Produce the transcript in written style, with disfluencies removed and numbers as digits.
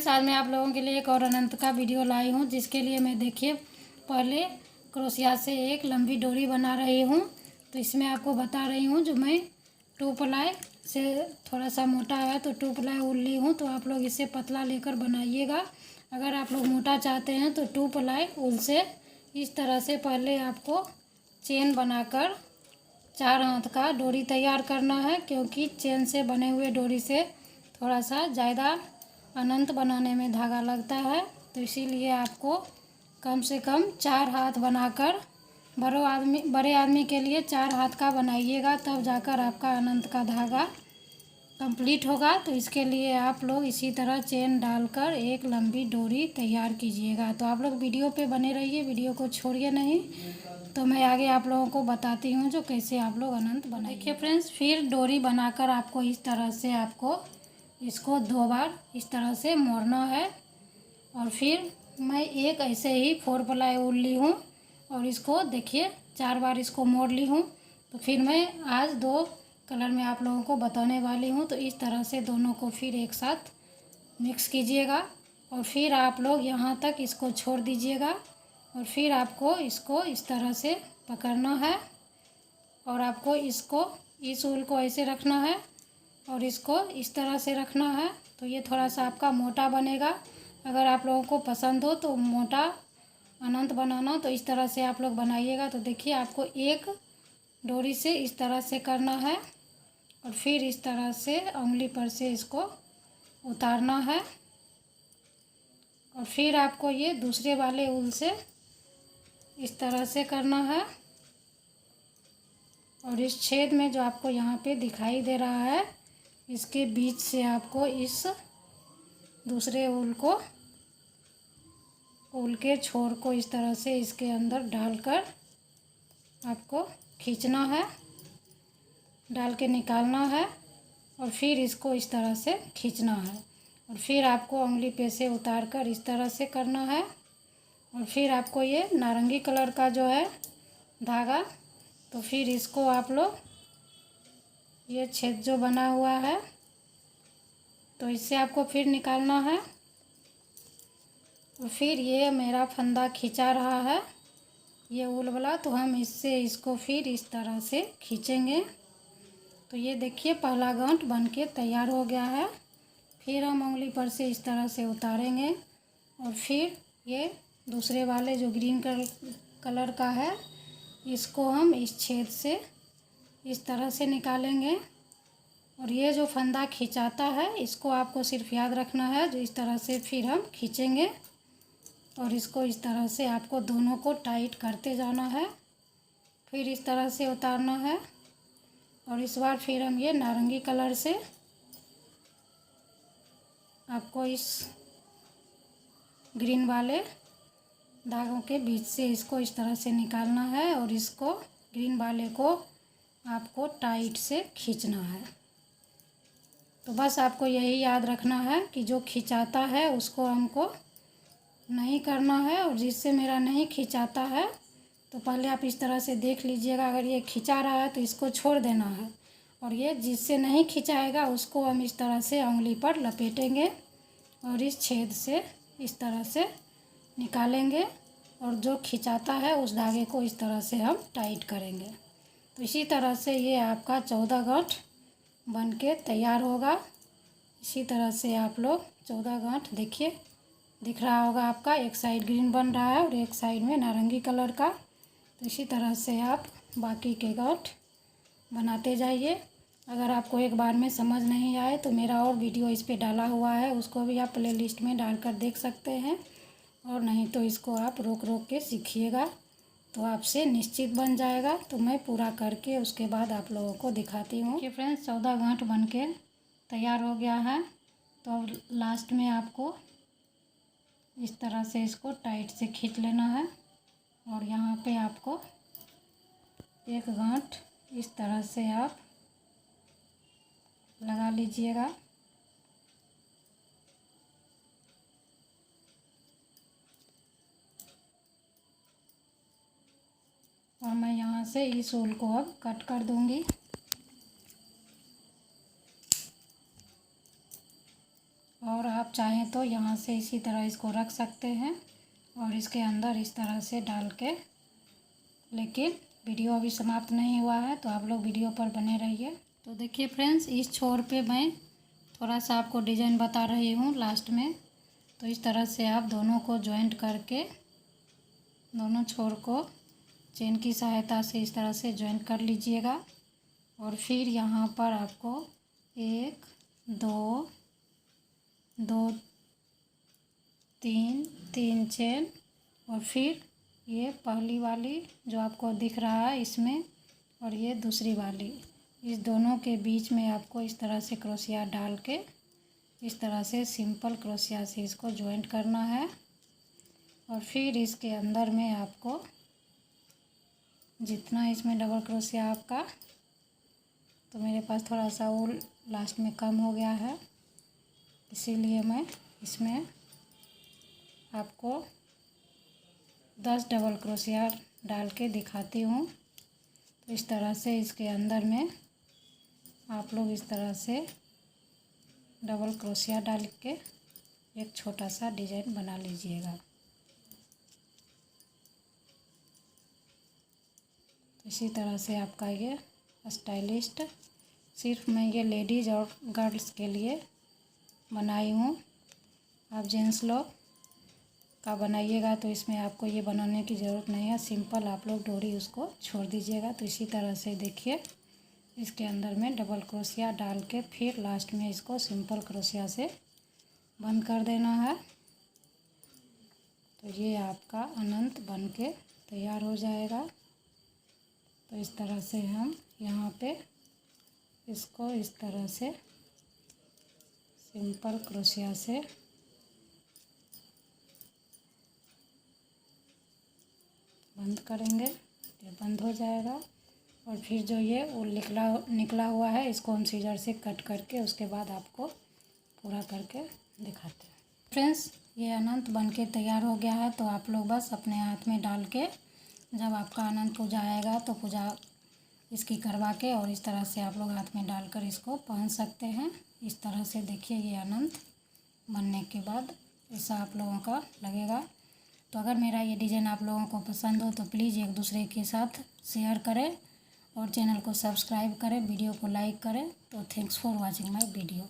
Friends, आज मैं आप लोगों के लिए एक और अनंत का वीडियो लाई हूँ, जिसके लिए मैं देखिए पहले क्रोशिया से एक लंबी डोरी बना रही हूँ। तो इसमें आपको बता रही हूँ, जो मैं 2 प्लाई से थोड़ा सा मोटा है तो 2 प्लाई ऊल ली हूँ। तो आप लोग इससे पतला लेकर बनाइएगा। अगर आप लोग मोटा चाहते हैं तो 2 प्लाई ऊल से इस तरह से पहले आपको चेन बनाकर 4 हाथ का डोरी तैयार करना है, क्योंकि चेन से बने हुए डोरी से थोड़ा सा ज़्यादा अनंत बनाने में धागा लगता है। तो इसीलिए आपको कम से कम 4 हाथ बनाकर बड़े आदमी के लिए 4 हाथ का बनाइएगा, तब जाकर आपका अनंत का धागा कंप्लीट होगा। तो इसके लिए आप लोग इसी तरह चेन डालकर एक लंबी डोरी तैयार कीजिएगा। तो आप लोग वीडियो पे बने रहिए, वीडियो को छोड़िए नहीं। तो मैं आगे आप लोगों को बताती हूँ जो कैसे आप लोग अनंत बनाइए। देखिए फ्रेंड्स, फिर डोरी बनाकर आपको इस तरह से आपको इसको 2 बार इस तरह से मोड़ना है। और फिर मैं एक ऐसे ही 4 प्लाई ऊल ली हूँ और इसको देखिए 4 बार इसको मोड़ ली हूँ। तो फिर मैं आज 2 कलर में आप लोगों को बताने वाली हूँ। तो इस तरह से दोनों को फिर एक साथ मिक्स कीजिएगा और फिर आप लोग यहाँ तक इसको छोड़ दीजिएगा। और फिर आपको इसको इस तरह से पकड़ना है और आपको इसको इस ऊल को ऐसे रखना है और इसको इस तरह से रखना है। तो ये थोड़ा सा आपका मोटा बनेगा। अगर आप लोगों को पसंद हो तो मोटा अनंत बनाना, तो इस तरह से आप लोग बनाइएगा। तो देखिए आपको एक डोरी से इस तरह से करना है और फिर इस तरह से उंगली पर से इसको उतारना है और फिर आपको ये दूसरे वाले ऊल से इस तरह से करना है। और इस छेद में जो आपको यहाँ पे दिखाई दे रहा है, इसके बीच से आपको इस दूसरे ऊल के छोर को इस तरह से इसके अंदर डालकर आपको खींचना है, डाल के निकालना है और फिर इसको इस तरह से खींचना है। और फिर आपको उंगली पे से उतार कर इस तरह से करना है। और फिर आपको ये नारंगी कलर का जो है धागा, तो फिर इसको आप लोग ये छेद जो बना हुआ है तो इससे आपको फिर निकालना है। और फिर ये मेरा फंदा खिंचा रहा है ये ऊल वाला, तो हम इससे इसको फिर इस तरह से खींचेंगे। तो ये देखिए पहला गांठ बन के तैयार हो गया है। फिर हम उंगली पर से इस तरह से उतारेंगे और फिर ये दूसरे वाले जो ग्रीन कलर का है, इसको हम इस छेद से इस तरह से निकालेंगे। और ये जो फंदा खिंचाता है इसको आपको सिर्फ याद रखना है, जो इस तरह से फिर हम खींचेंगे और इसको इस तरह से आपको दोनों को टाइट करते जाना है। फिर इस तरह से उतारना है और इस बार फिर हम ये नारंगी कलर से आपको इस ग्रीन वाले धागों के बीच से इसको इस तरह से निकालना है और इसको ग्रीन वाले को आपको टाइट से खींचना है। तो बस आपको यही याद रखना है कि जो खिंचाता है उसको हमको नहीं करना है, और जिससे मेरा नहीं खिंचाता है तो पहले आप इस तरह से देख लीजिएगा। अगर ये खिंचा रहा है तो इसको छोड़ देना है, और ये जिससे नहीं खिंचाएगा उसको हम इस तरह से उंगली पर लपेटेंगे और इस छेद से इस तरह से निकालेंगे और जो खिंचाता है उस धागे को इस तरह से हम टाइट करेंगे। तो इसी तरह से ये आपका 14 गांठ बन के तैयार होगा। इसी तरह से आप लोग 14 गांठ देखिए दिख रहा होगा आपका, एक साइड ग्रीन बन रहा है और एक साइड में नारंगी कलर का। तो इसी तरह से आप बाकी के गांठ बनाते जाइए। अगर आपको एक बार में समझ नहीं आए तो मेरा और वीडियो इस पे डाला हुआ है, उसको भी आप प्लेलिस्ट में डालकर देख सकते हैं, और नहीं तो इसको आप रोक रोक के सीखिएगा तो आपसे निश्चित बन जाएगा। तो मैं पूरा करके उसके बाद आप लोगों को दिखाती हूँ। कि फ्रेंड्स 14 गांठ बन के तैयार हो गया है। तो अब लास्ट में आपको इस तरह से इसको टाइट से खींच लेना है और यहाँ पे आपको एक गांठ इस तरह से आप लगा लीजिएगा। और मैं यहाँ से इस ऊल को अब कट कर दूंगी। और आप चाहें तो यहाँ से इसी तरह इसको रख सकते हैं और इसके अंदर इस तरह से डाल के, लेकिन वीडियो अभी समाप्त नहीं हुआ है तो आप लोग वीडियो पर बने रहिए। तो देखिए फ्रेंड्स, इस छोर पे मैं थोड़ा सा आपको डिज़ाइन बता रही हूँ लास्ट में। तो इस तरह से आप दोनों को जॉइंट करके दोनों छोर को चेन की सहायता से इस तरह से जॉइंट कर लीजिएगा। और फिर यहाँ पर आपको 1 2 2 3 चेन, और फिर ये पहली वाली जो आपको दिख रहा है इसमें, और ये दूसरी वाली, इस दोनों के बीच में आपको इस तरह से क्रोशिया डाल के इस तरह से सिंपल क्रोशिया से इसको जॉइंट करना है। और फिर इसके अंदर में आपको जितना इसमें डबल क्रोशिया आपका, तो मेरे पास थोड़ा सा वो लास्ट में कम हो गया है, इसीलिए मैं इसमें आपको 10 डबल क्रोशिया डाल के दिखाती हूँ। तो इस तरह से इसके अंदर में आप लोग इस तरह से डबल क्रोशिया डाल के एक छोटा सा डिज़ाइन बना लीजिएगा। तो इसी तरह से आपका ये स्टाइलिस्ट, सिर्फ मैं ये लेडीज़ और गर्ल्स के लिए बनाई हूँ। आप जेंट्स लोग का बनाइएगा तो इसमें आपको ये बनाने की ज़रूरत नहीं है, सिंपल आप लोग डोरी उसको छोड़ दीजिएगा। तो इसी तरह से देखिए इसके अंदर में डबल क्रोशिया डाल के फिर लास्ट में इसको सिंपल क्रोशिया से बंद कर देना है। तो ये आपका अनंत बन के तैयार हो जाएगा। तो इस तरह से हम यहाँ पे इसको इस तरह से सिंपल क्रोशिया से बंद करेंगे, ये बंद हो जाएगा। और फिर जो ये वो निकला हुआ है इसको हम सीजर से कट करके उसके बाद आपको पूरा करके दिखाते हैं। फ्रेंड्स, ये अनंत बनके तैयार हो गया है। तो आप लोग बस अपने हाथ में डाल के जब आपका अनंत पूजा आएगा तो पूजा इसकी करवा के और इस तरह से आप लोग हाथ में डालकर इसको पहन सकते हैं। इस तरह से देखिए ये अनंत बनने के बाद ऐसा आप लोगों का लगेगा। तो अगर मेरा ये डिज़ाइन आप लोगों को पसंद हो तो प्लीज़ एक दूसरे के साथ शेयर करें और चैनल को सब्सक्राइब करें, वीडियो को लाइक करें। तो thanks for watching my video.